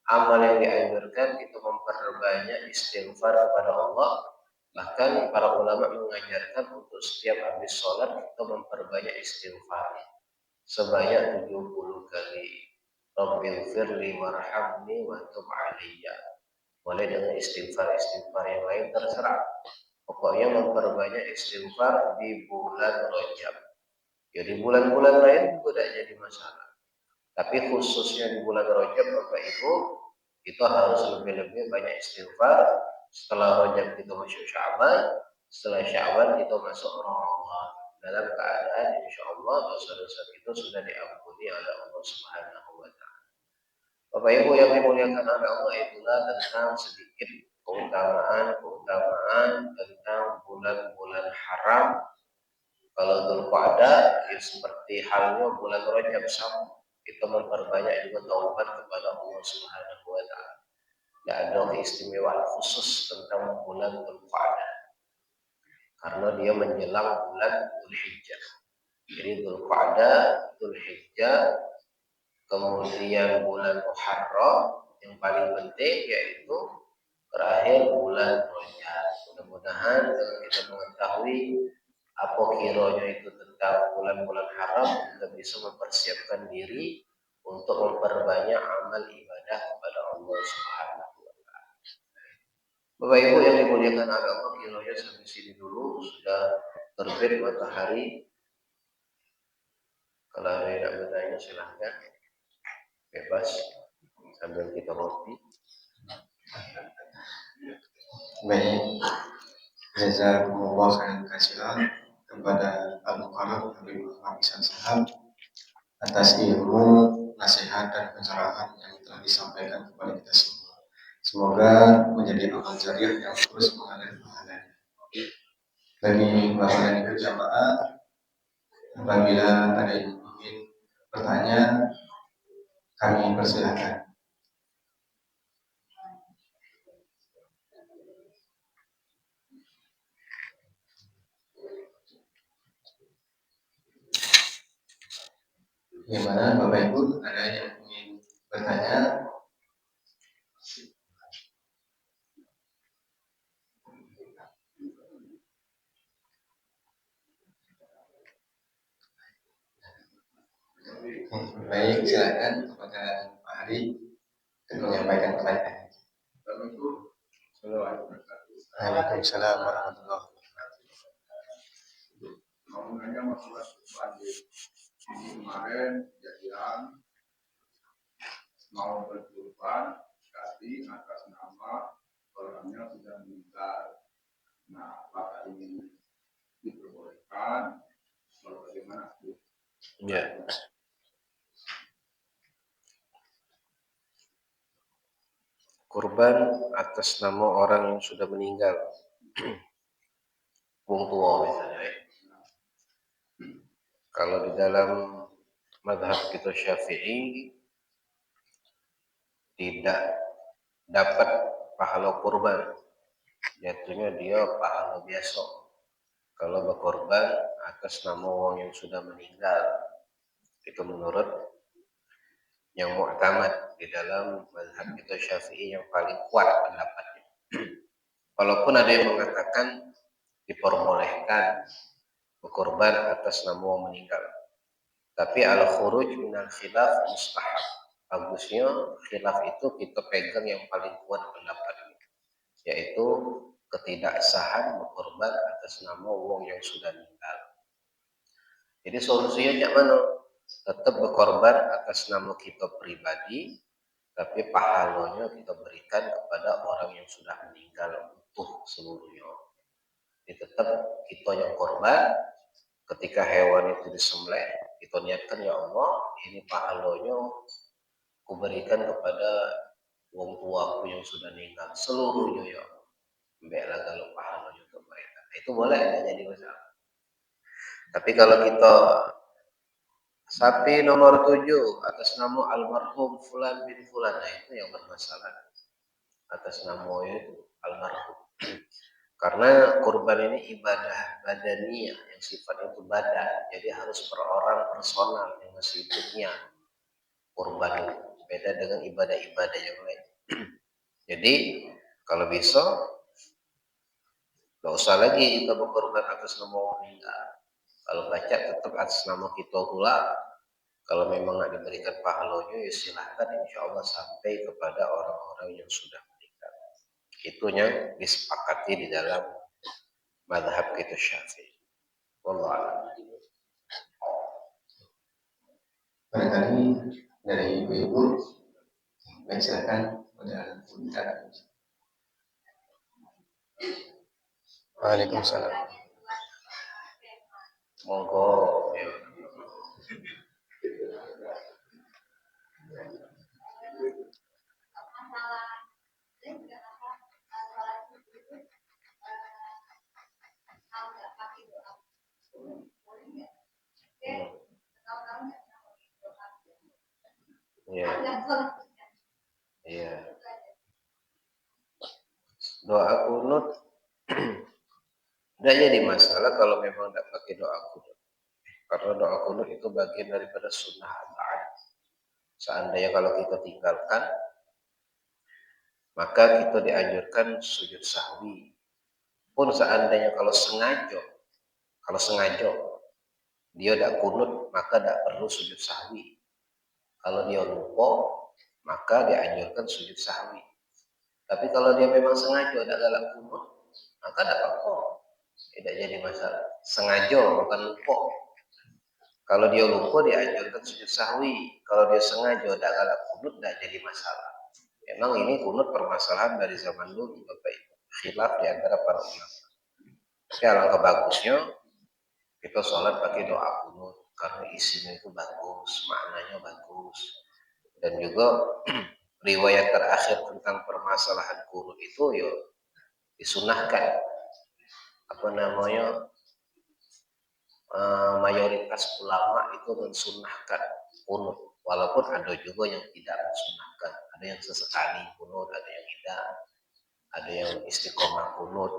Amal yang dianjurkan itu memperbanyak istighfar kepada Allah. Bahkan para ulama mengajarkan untuk setiap habis sholat kita memperbanyak istighfar sebanyak 70 kali. Rabbighfirli warhamni wa tub 'alayya. Boleh dengan istighfar yang lain terserah. Pokoknya memperbanyak istighfar di bulan Rajab. Jadi bulan-bulan lain juga tidak jadi masalah. Tapi khususnya di bulan Rajab Bapak Ibu, kita harus lebih-lebih banyak istighfar. Setelah Rajab kita masuk Sya'ban, setelah Sya'ban kita masuk Ramadan. Dalam keadaan insya Allah dosa-dosa kita sudah diampuni oleh Allah Subhanahu wa Ta'ala. Bapak Ibu yang dimuliakan oleh Allah, itulah tentang sedikit keutamaan tentang bulan-bulan haram. Kalau Dzulqa'dah ya seperti halnya bulan Rajab sama. Kita memperbanyak juga taubat kepada Allah Subhanahu wa Ta'ala. Tidak ada keistimewaan khusus tentang bulan Dzulqa'dah karena dia menjelang bulan Dzulhijjah. Jadi Dzulqa'dah, Dzulhijjah, kemudian bulan Muharram, yang paling penting yaitu terakhir bulan Rajab. Mudah-mudahan dengan kita mengetahui apa kiranya itu tentang bulan-bulan haram, kita bisa mempersiapkan diri untuk memperbanyak amal ibadah kepada Allah Subhanahu wa Ta'ala. Bapak Ibu yang dimuliakan oleh Allah, kiranya sampai sini dulu, sudah terbit matahari. Kalau ada yang nak bertanya silahkan, bebas sambil kita ngopi. Baik, jazakumullah khairan katsiran kepada Al-Mukarram Habib Muhammad Sahab atas ilmu, nasihat dan pencerahan yang telah disampaikan kepada kita semua. Semoga menjadi amal jariah yang terus mengalir pahalanya. Bagi Bapak dan Ibu jamaah, apabila ada yang ingin bertanya, kami persilakan. Gimana Bapak Ibu, ada yang ingin bertanya? Baik, silakan kepada Pak Hari untuk menyampaikan pertanyaan. Waalaikumsalam warahmatullahi wabarakatuh. Mau nanya masalah banjir. Ini kemarin kejadian mau berkorban kasih atas nama orangnya sudah meninggal. Nah, apakah ini diperbolehkan? Kalau bagaimana? Ya. Kurban atas nama orang yang sudah meninggal. Wong tua misalnya. Kalau di dalam mazhab kita Syafi'i tidak dapat pahala kurban. Jatuhnya dia pahala biasa. Kalau berkorban atas nama orang yang sudah meninggal, itu menurut yang mu'tamad di dalam mazhab kita Syafi'i yang paling kuat pendapatnya. Walaupun ada yang mengatakan diperbolehkan berkorban atas nama orang meninggal. Tapi al-khuruj minal khilaf mustahab. Bagusnya khilaf itu kita pegang yang paling kuat pendapatnya, yaitu ketidaksahan berkorban atas nama orang yang sudah meninggal. Jadi solusinya jak mana? Tetap berkorban atas nama kita pribadi, tapi pahalanya kita berikan kepada orang yang sudah meninggal utuh seluruhnya. Jadi tetap kita yang korban. Ketika hewan itu disembelih, kita niatkan, ya Allah, ini pahalanya kuberikan kepada wong tuaku yang sudah meninggal seluruhnya, ya Allah. Ambillah kalau pahalanya untuk mereka. Itu boleh, tidak jadi masalah. Tapi kalau kita sapi nomor 7 atas nama almarhum Fulan bin Fulan, nah itu yang bermasalah. Atas nama itu almarhum. Karena kurban ini ibadah badaniyah yang sifatnya itu badan, jadi harus per orang personal yang masih hidupnya kurban, beda dengan ibadah-ibadah yang lain. Jadi kalau bisa nggak usah lagi kita berkorban atas nama orang meninggal. Kalau baca tetap atas nama kita pula. Kalau memang nggak diberikan pahalanya, ya silahkan, insya Allah sampai kepada orang-orang yang sudah meninggal. Itu yang disepakati di dalam mazhab kita Syafi'i. Wallahu a'lam. Barangkali dari ibu-ibu, silakan pada Bunda. Waalaikumsalam. Monggo. Ya. Iya. Iya. Doa kunut tidak jadi masalah kalau memang tidak pakai doa kunut. Karena doa kunut itu bagian daripada sunnah ta'at. Seandainya kalau kita tinggalkan, maka kita dianjurkan sujud sahwi. Pun seandainya kalau sengaja dia tidak kunut, maka tidak perlu sujud sahwi. Kalau dia lupa, maka dianjurkan sujud sahwi. Tapi kalau dia memang sengaja tidak galak kunut, maka tidak apa-apa, tidak jadi masalah. Sengaja bukan lupa. Kalau dia lupa dianjurkan sujud sahwi. Kalau dia sengaja tidak galak kunut, tidak jadi masalah. Memang ini kunut permasalahan dari zaman dulu, Bapak Ibu. Khilaf di antara para ulama. Tapi alangkah bagusnya kita sholat pakai doa kunut, karena isinya itu bagus, maknanya bagus. Dan juga riwayat terakhir tentang permasalahan kunut itu ya disunahkan. Mayoritas ulama itu mensunahkan kunut, walaupun ada juga yang tidak mensunahkan. Ada yang sesekali kunut, ada yang tidak, ada yang istiqomah kunut.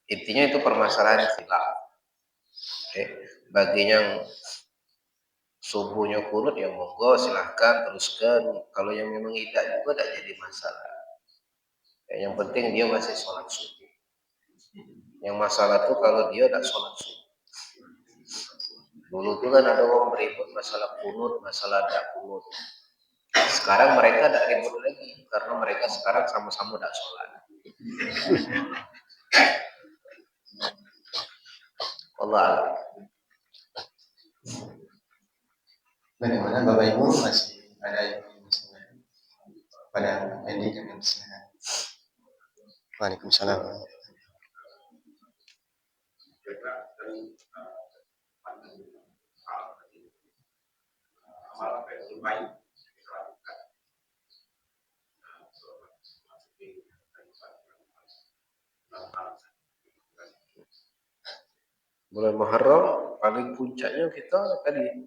Intinya itu permasalahan khilaf. Bagi yang subuhnya kunut, ya monggo silahkan teruskan. Kalau yang memang tidak juga tidak jadi masalah. Yang penting dia masih sholat subuh. Yang masalah itu kalau dia tidak sholat subuh. Dulu tuh kan ada orang beribut masalah kunut, masalah tidak kunut. Sekarang mereka tidak ribut lagi karena mereka sekarang sama-sama tidak sholat. Allah alam. Bagaimana Bapak Ibu masih ada yang ingin bertanya pada Endi dan silakan. Waalaikumsalam. Bulan Muharram paling puncaknya kita tadi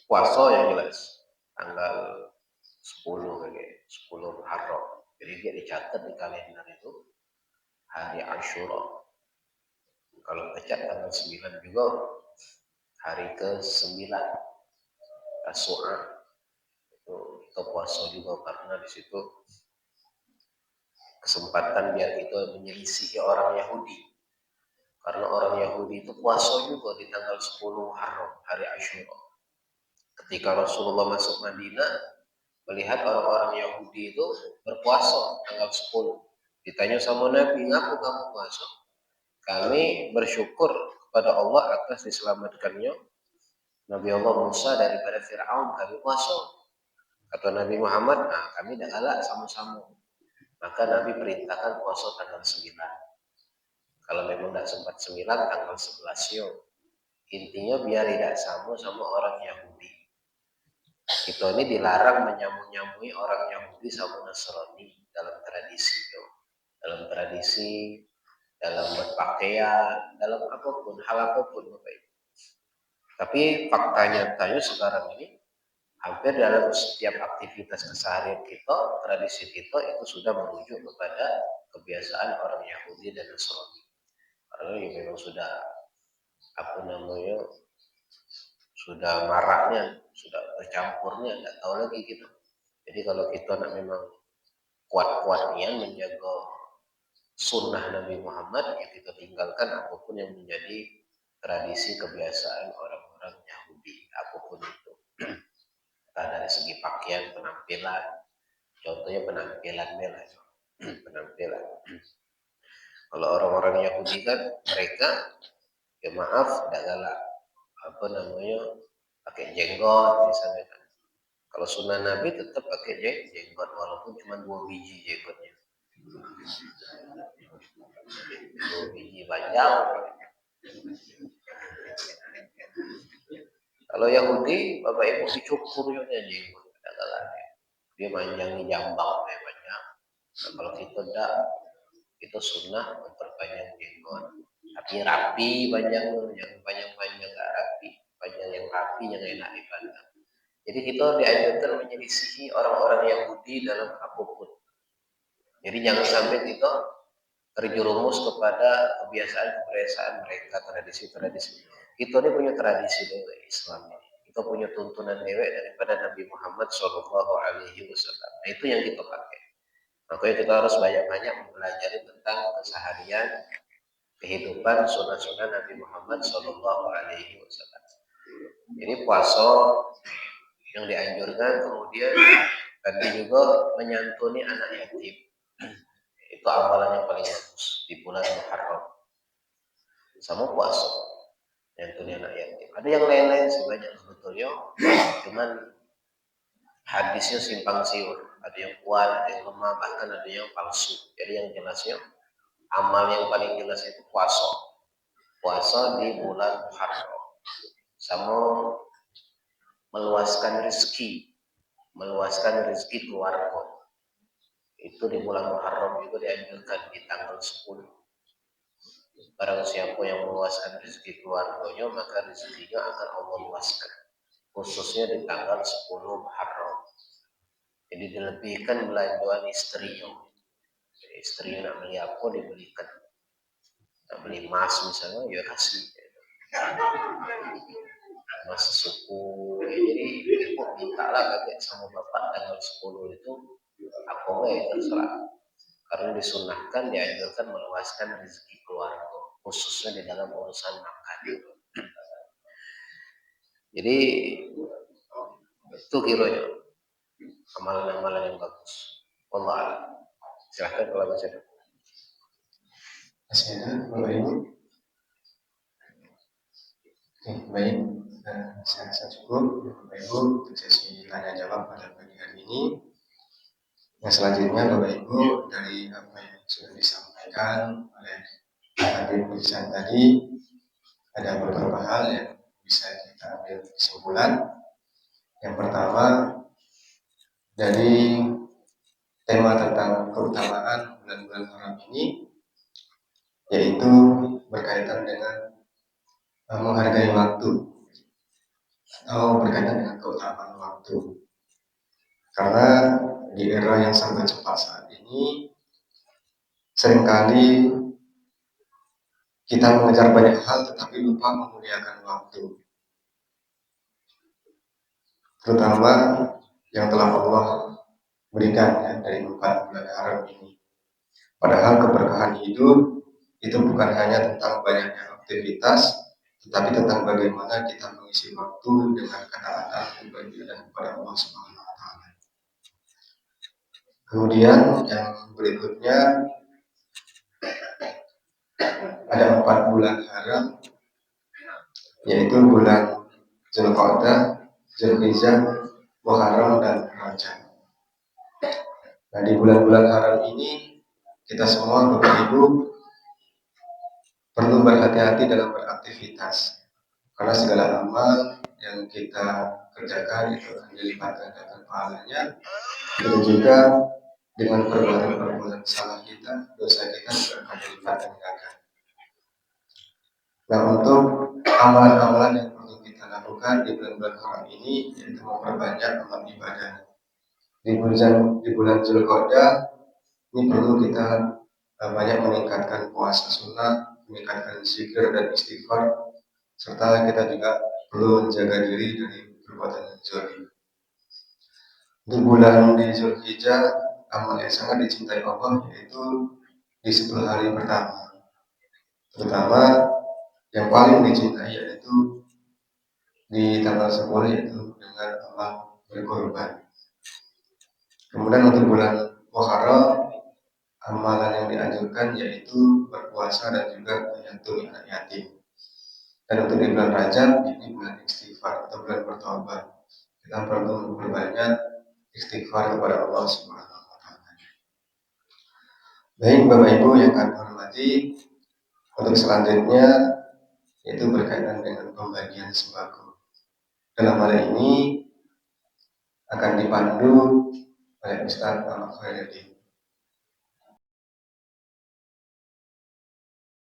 puasa yang jelas tanggal 10 kayak 10 Muharram. Jadi dia dicatat di kalender itu hari Asyura. Kalau pecat tanggal 9 juga hari ke-9 Tasu'a itu kita puasa juga karena di situ kesempatan biar kita menyelisihi orang Yahudi. Karena orang Yahudi itu puasa juga di tanggal 10 Muharram, hari Asyura. Ketika Rasulullah masuk Madinah, melihat orang-orang Yahudi itu berpuasa tanggal 10. Ditanya sama Nabi, "Ngapa kamu puasa?" "Kami bersyukur kepada Allah atas diselamatkannya Nabi Allah Musa daripada Fir'aun, kami puasa." Kata Nabi Muhammad, "Nah, kami dah galak sama-sama." Maka Nabi perintahkan puasa tanggal 9. Kalau memang tidak sempat 9, tanggal 11 yuk. Intinya biar tidak sama orang Yahudi. Kita ini dilarang menyamu-nyamui orang Yahudi sama Nasrani dalam tradisi. Dalam tradisi, dalam berpakaian, dalam apapun, hal apapun. Tapi fakta nyatanya sekarang ini, hampir dalam setiap aktivitas keseharian kita, tradisi kita itu sudah merujuk kepada kebiasaan orang Yahudi dan Nasrani. Karena ya memang sudah sudah maraknya, sudah bercampurnya, nggak tahu lagi kita. Jadi kalau kita nak memang kuat-kuatnya menjaga sunnah Nabi Muhammad, ya kita tinggalkan apapun yang menjadi tradisi kebiasaan orang-orang Yahudi, apapun itu. Entah dari segi pakaian, penampilan, contohnya penampilan bela, penampilan. Kalau orang-orang Yahudi kan mereka, ya maaf, tidak galak pakai jenggot misalnya kan. Kalau sunnah Nabi tetap pakai jenggot walaupun cuma 2 biji jenggotnya. 2 biji panjang. Kalau Yahudi, Bapak Ibu dicukur juga jenggot. Dia manjangi jambang kayak banyak. Nah, kalau kita tidak, itu sunnah memperpanjang jenggot. Tapi rapi panjang, yang panjang-panjang nggak rapi. Panjang yang rapi yang enak dipandang. Jadi kita dianjurkan menyelisihi orang-orang Yahudi dalam apapun. Jadi jangan sampai kita terjerumus kepada kebiasaan-kebiasaan mereka, tradisi-tradisi. Kita ini punya tradisi dari Islam ini. Kita punya tuntunan dewek daripada Nabi Muhammad SAW. Nah, itu yang kita pakai. Makanya kita harus banyak-banyak mempelajari tentang keseharian, kehidupan sunnah-sunnah Nabi Muhammad SAW. Jadi puasa yang dianjurkan, kemudian tadi juga menyantuni anak yatim. Itu amalan yang paling bagus di bulan Muharram. Sama puasa menyantuni anak yatim. Ada yang lain-lain sebanyak sebetulnya, cuman hadisnya simpang siur. Ada yang kuat, ada yang lemah, bahkan ada yang palsu. Jadi yang jelasnya, amal yang paling jelas itu puasa. Puasa di bulan Muharram. Sama meluaskan rezeki keluarga. Itu di bulan Muharram juga dianjurkan di tanggal 10. Barang siapa yang meluaskan rezeki keluarganya, maka rezekinya akan Allah luaskan. Khususnya di tanggal 10 Muharram. Jadi dilebihkan belanjaan istrinya. Istrinya nak beli apa, dibelikan. Nak beli emas misalnya, ya kasih. Emas suku. Jadi ibu minta lah kakek sama bapak tanggal 10 itu, apa enggak ya terserah. Karena disunahkan, dianjurkan meluaskan rezeki keluarga, khususnya di dalam urusan makan. Jadi itu kiranya amalan-amalan yang bagus. Allah, silahkan kalau baca. Masih ada Bapak Ibu? Oke, baik. Saya rasa cukup Bapak Ibu untuk sesi tanya jawab pada pagi hari ini. Yang selanjutnya Bapak Ibu, dari apa yang sudah disampaikan oleh Habib Ihsan tadi, ada beberapa hal yang bisa kita ambil kesimpulan. Yang pertama, dari tema tentang keutamaan bulan-bulan haram ini, yaitu berkaitan dengan menghargai waktu atau berkaitan dengan keutamaan waktu. Karena di era yang sangat cepat saat ini, seringkali kita mengejar banyak hal tetapi lupa memuliakan waktu. Terutama yang telah Allah berikan ya, dari 4 bulan haram ini. Padahal keberkahan hidup itu bukan hanya tentang banyaknya aktivitas, tetapi tentang bagaimana kita mengisi waktu dengan ketaatan ibadah kepada Allah Subhanahu wa taala. Kemudian yang berikutnya ada 4 bulan haram, yaitu bulan Zulqa'dah, Zulhijjah, Muharram dan Rajab. Nah, di bulan-bulan haram ini kita semua Bapak Ibu perlu berhati-hati dalam beraktivitas, karena segala amal yang kita kerjakan itu akan dilipat gandakan pahalanya. Dan juga dengan perbuatan-perbuatan salah kita, dosa kita juga akan dilipat gandakan. Nah, untuk amalan-amalan yang perlu kita lakukan di bulan-bulan haram ini, yaitu memperbanyak amal ibadah. Di bulan Zulqa'dah ini perlu kita banyak meningkatkan puasa sunnah, meningkatkan zikir dan istighfar, serta kita juga perlu menjaga diri dari perbuatan zalim. Di bulan di Zulhijjah, amal yang sangat dicintai Allah yaitu di 10 hari pertama. Terutama yang paling dicintai yaitu di tanggal 10, yaitu dengan amal berkorban. Kemudian untuk bulan Muharram, amalan yang dianjurkan yaitu berpuasa dan juga menyantuni anak yatim. Dan untuk di bulan Rajab, ini bulan istighfar atau bulan bertaubat. Kita perlu memperbanyak istighfar kepada Allah Subhanahu wa taala. Baik Bapak Ibu yang kami hormati, untuk selanjutnya yaitu berkaitan dengan pembagian sembako. Dalam hal ini akan dipandu oleh Ustaz Ahmad Khairuddin.